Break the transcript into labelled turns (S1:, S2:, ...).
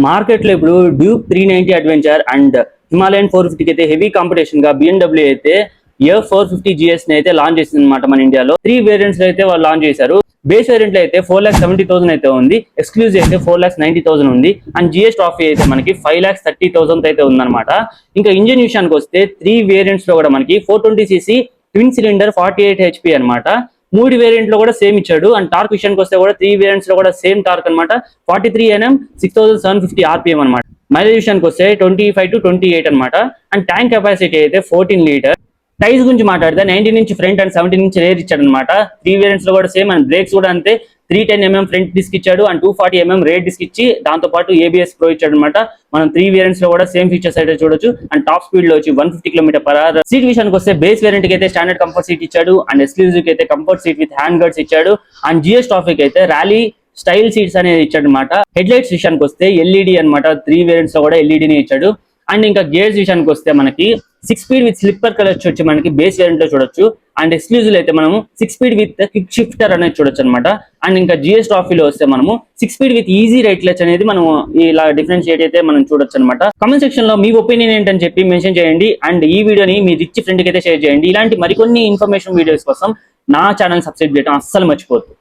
S1: Market లో ఇప్పుడు Duke 390 adventure and Himalayan 450 కి అయితే హెవీ కాంపిటీషన్ గా BMW అయితే F450 GS ని అయితే లాంచ్ చేసింది అనమాట మన ఇండియాలో. 3 వేరియంట్స్ అయితే వాళ్ళు లాంచ్ చేశారు. బేస్ వేరియంట్ లో అయితే 4,70,000 అయితే ఉంది, ఎక్స్క్లూజివ్ అయితే 4,90,000 ఉంది, అండ్ GS ట్రాఫీ అయితే మనకి 5,30,000 అయితే ఉందన్నమాట. ఇంకా ఇంజిన్ విషయానికి వస్తే 3 వేరియంట్స్ లో కూడా మనకి 420cc ట్విన్ సిలిండర్ 48 HP అనమాట. 3 వేరియంట్ లో కూడా సేమ్ ఇచ్చాడు. అండ్ టార్క్ విషయానికి వస్తే కూడా 3 వేరియంట్స్ లో కూడా సేమ్ టార్క్ అనమాట, 43 Nm 6,750 RPM అనమాట. మైలేజ్ విషయానికి వస్తే 25 to 28 అనమాట. అండ్ ట్యాంక్ కెపాసిటీ అయితే 14 లీటర్. టైర్స్ గురించి మాట్లాడితే 19 inch front and 17 inch rare ఇచ్చాడు అనమాట. 3 వేరియంట్స్ లో కూడా సేమ్. అండ్ బ్రేక్స్ కూడా అంతే, 310 mm ఫ్రంట్ డిస్క్ ఇచ్చాడు అండ్ 240 mm రేర్ డిస్క్ ఇచ్చి దాంతో పాటు ABS ప్రో ఇచ్చాడు అనమాట. మనం 3 వేరియంట్స్ లో కూడా సేమ్ ఫీచర్స్ అయితే చూడొచ్చు. అండ్ టాప్ స్పీడ్ లో వచ్చి 150 km/h. సీట్ విషయానికి వస్తే బేస్ వేరియంట్ కి అయితే స్టాండర్డ్ కంఫర్ట్ సీట్ ఇచ్చాడు అండ్ ఎక్స్క్లూజివ్ కి అయితే కంఫర్ట్ సీట్ విత్ హ్యాండ్ గర్డ్స్ ఇచ్చాడు. అండ్ GS ట్రాఫిక్ అయితే ర్యాలీ స్టైల్ సీట్స్ అనేది ఇచ్చాడు అనమాట. హెడ్ లైట్స్ విషయానికి వస్తే LED అనమాట. 3 వేరియంట్స్ లో కూడా LED ని ఇచ్చాడు. అండ్ ఇంకా గేర్స్ విషయానికి వస్తే మనకి 6 స్పీడ్ విత్ స్లిప్పర్ క్లచ్ వచ్చి మనకి బేస్ వేరియంట్ లో చూడొచ్చు. అండ్ ఎక్స్క్లూజివ్ అయితే మనము 6 స్పీడ్ విత్ క్విక్ షిఫ్టర్ అనేది చూడొచ్చు అనమాట. అండ్ ఇంకా GS ట్రాఫీలో వస్తే మనము 6 speed with easy right clutch అనేది మనం ఇలా డిఫరెన్షియేట్ అయితే మనం చూడొచ్చు అనమాట. కామెంట్ సెక్షన్ లో మీ ఒపీనియన్ ఏంటని చెప్పి మెన్షన్ చేయండి. అండ్ ఈ వీడియోని మీ రిచ్ ఫ్రెండ్ కి అయితే షేర్ చేయండి. ఇలాంటి మరికొన్ని ఇన్ఫర్మేషన్ వీడియోస్ కోసం నా ఛానల్ సబ్స్క్రైబ్ చేయడం అస్సలు మర్చిపోద్దు.